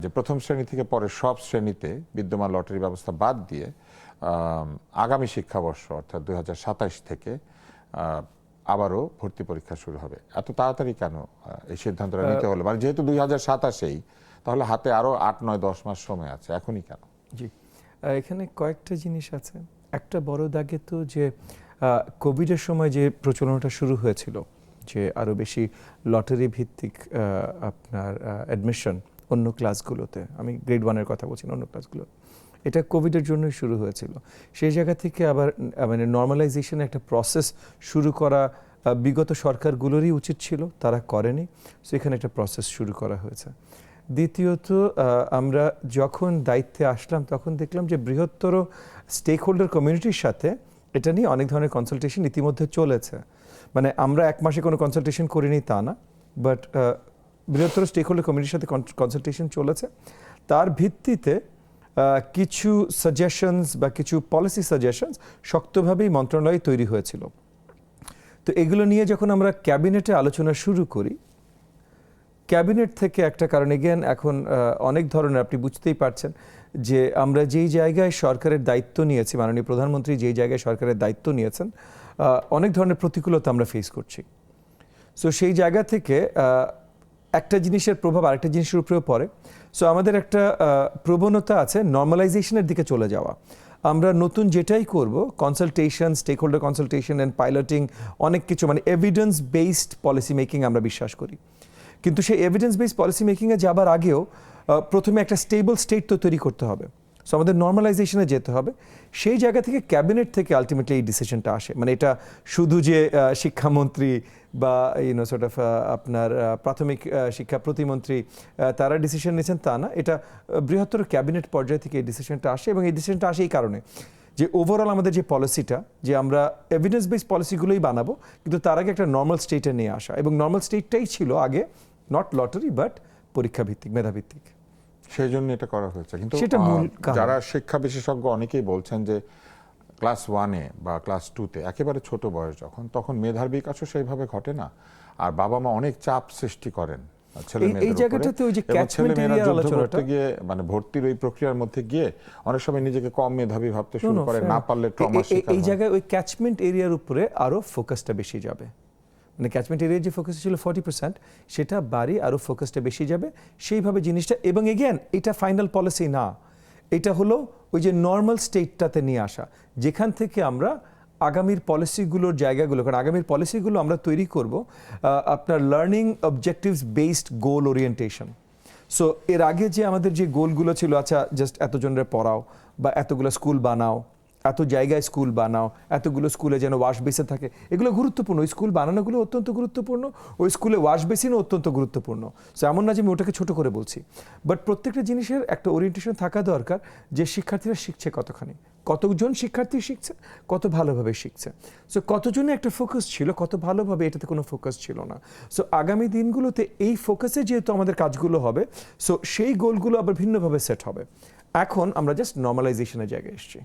যে প্রথম শ্রেণী থেকে পরে সব শ্রেণীতে বিদ্যমান লটারি ব্যবস্থা বাদ দিয়ে আগামী শিক্ষাবর্ষ অর্থাৎ 2027 থেকে আবারও ভর্তি পরীক্ষা শুরু হবে। এত তাড়াতাড়ি কেন এই সিদ্ধান্তটা নিতে হলো? মানে যেহেতু 2027-এই, তাহলে হাতে আরো 8, 9, 10 মাস সময় আছে, এখনই কেন? জি, এখানে কয়েকটা জিনিস আছে। একটা বড় দাগে তো যে কোভিডের সময় যে প্রচলনটা শুরু হয়েছিল, যে আরো বেশি লটারি ভিত্তিক আপনার অ্যাডমিশন অন্য ক্লাসগুলোতে, আমি গ্রেড 1-এর কথা বলছি না, অন্য ক্লাসগুলো, এটা কোভিডের জন্যই শুরু হয়েছিল। সেই জায়গা থেকে আবার মানে নর্মালাইজেশনের একটা প্রসেস শুরু করা বিগত সরকারগুলোরই উচিত ছিল, তারা করেনি। সো এখানে একটা প্রসেস শুরু করা হয়েছে। দ্বিতীয়ত, আমরা যখন দায়িত্বে আসলাম তখন দেখলাম যে বৃহত্তর স্টেক হোল্ডার কমিউনিটির সাথে এটা নিয়ে অনেক ধরনের কনসালটেশন ইতিমধ্যে চলেছে। মানে আমরা এক মাসে কোনো কনসালটেশন করিনি তা না, বাট বৃহত্তর স্টেক হোল্ডার কমিউনিটির সাথে কনসালটেশন চলেছে। তার ভিত্তিতে কিছু সাজেশনস বা কিছু পলিসি সাজেশনস শক্তভাবেই মন্ত্রণালয়ে তৈরি হয়েছিল। তো এগুলো নিয়ে যখন আমরা ক্যাবিনেটে আলোচনা শুরু করি, ক্যাবিনেট থেকে একটা কারণ, এগেন এখন অনেক ধরনের, আপনি বুঝতেই পারছেন যে আমরা যেই জায়গায় সরকারের দায়িত্ব নিয়েছি, মাননীয় প্রধানমন্ত্রী যেই জায়গায় সরকারের দায়িত্ব নিয়েছেন, অনেক ধরনের প্রতিকূলতা আমরা ফেস করছি। সো সেই জায়গা থেকে একটা জিনিসের প্রভাব আরেকটা জিনিসের উপরেও পড়ে। সো আমাদের একটা প্রবণতা আছে নর্মালাইজেশনের দিকে চলে যাওয়া। আমরা নতুন যেটাই করব, consultation, stakeholder consultation and piloting, অনেক কিছু, মানে এভিডেন্স বেসড পলিসি মেকিং আমরা বিশ্বাস করি। কিন্তু সেই এভিডেন্স বেসড পলিসি মেকিংয়ে যাবার আগেও প্রথমে একটা স্টেবল স্টেট তো তৈরি করতে হবে। সো আমাদের নর্মালাইজেশনে যেতে হবে। সেই জায়গা থেকে ক্যাবিনেট থেকে আলটিমেটলি এই ডিসিশনটা আসে। মানে এটা শুধু যে শিক্ষামন্ত্রী বা সর্ট অফ আপনার প্রাথমিক শিক্ষা প্রতিমন্ত্রী তারা ডিসিশন নিয়েছেন তা না, এটা বৃহত্তর ক্যাবিনেট পর্যায় থেকে এই ডিসিশনটা আসে। এবং এই ডিসিশনটা আসে এই কারণে যে ওভারঅল আমাদের যে পলিসিটা, যে আমরা এভিডেন্স বেসড পলিসিগুলোই বানাবো, কিন্তু তার আগে একটা নর্মাল স্টেটে নিয়ে আসা। এবং নর্মাল স্টেটটাই ছিল আগে নট লটারি বাট পরীক্ষা ভিত্তিক, মেধাভিত্তিক। সেই জন্য এটা করা হয়েছে। কিন্তু যারা শিক্ষা বিশেষজ্ঞ অনেকেই বলছেন যে ক্লাস 1-এ বা ক্লাস 2-তে একেবারে ছোট বয়স যখন, তখন মেধার বিকাশও সেইভাবে ঘটে না, আর বাবা মা অনেক চাপ সৃষ্টি করেন মানে ভর্তির ওই প্রক্রিয়ার মধ্যে গিয়ে অনেক সময় নিজেকে কম মেধাবী ভাবতে শুরু করে, না পারলে ট্রমা শিকার হয়। এই জায়গায় ওই ক্যাচমেন্ট এরিয়ার উপরে আরো ফোকাসটা বেশি যাবে। মানে ক্যাচমেন্ট এরিয়ার যে ফোকাস ছিল 40%, সেটা বাড়ি আরও ফোকাসটা বেশি যাবে সেইভাবে জিনিসটা। এবং এগেন এটা ফাইনাল পলিসি না, এটা হলো ওই যে নর্মাল স্টেটটাতে নিয়ে আসা, যেখান থেকে আমরা আগামীর পলিসিগুলোর জায়গাগুলো, কারণ আগামীর পলিসিগুলো আমরা তৈরি করব আপনার লার্নিং অবজেক্টিভস বেসড গোল ওরিয়েন্টেশন। সো এর আগে যে আমাদের যে গোলগুলো ছিল, আচ্ছা জাস্ট এতজনের পড়াও বা এতগুলো স্কুল বানাও, এত জায়গায় স্কুল বানাও, এতগুলো স্কুলে যেন ওয়াশ বেসিন থাকে, এগুলো গুরুত্বপূর্ণ। ওই স্কুল বানানোগুলো অত্যন্ত গুরুত্বপূর্ণ, ওই স্কুলে ওয়াশ বেসিনও অত্যন্ত গুরুত্বপূর্ণ। সো এমন না যে আমি ওটাকে ছোট করে বলছি, বাট প্রত্যেকটা জিনিসের একটা ওরিয়েন্টেশন থাকা দরকার, যে শিক্ষার্থীরা শিখছে কতখানি, কতজন শিক্ষার্থী শিখছে, কত ভালোভাবে শিখছে। সো কতজনে একটা ফোকাস ছিল, কত ভালোভাবে, এটাতে কোনো ফোকাস ছিল না। সো আগামী দিনগুলোতে এই ফোকাসে যেহেতু আমাদের কাজগুলো হবে, সো সেই গোলগুলো আবার ভিন্নভাবে সেট হবে। এখন আমরা জাস্ট নর্মালাইজেশনের জায়গায় এসেছি।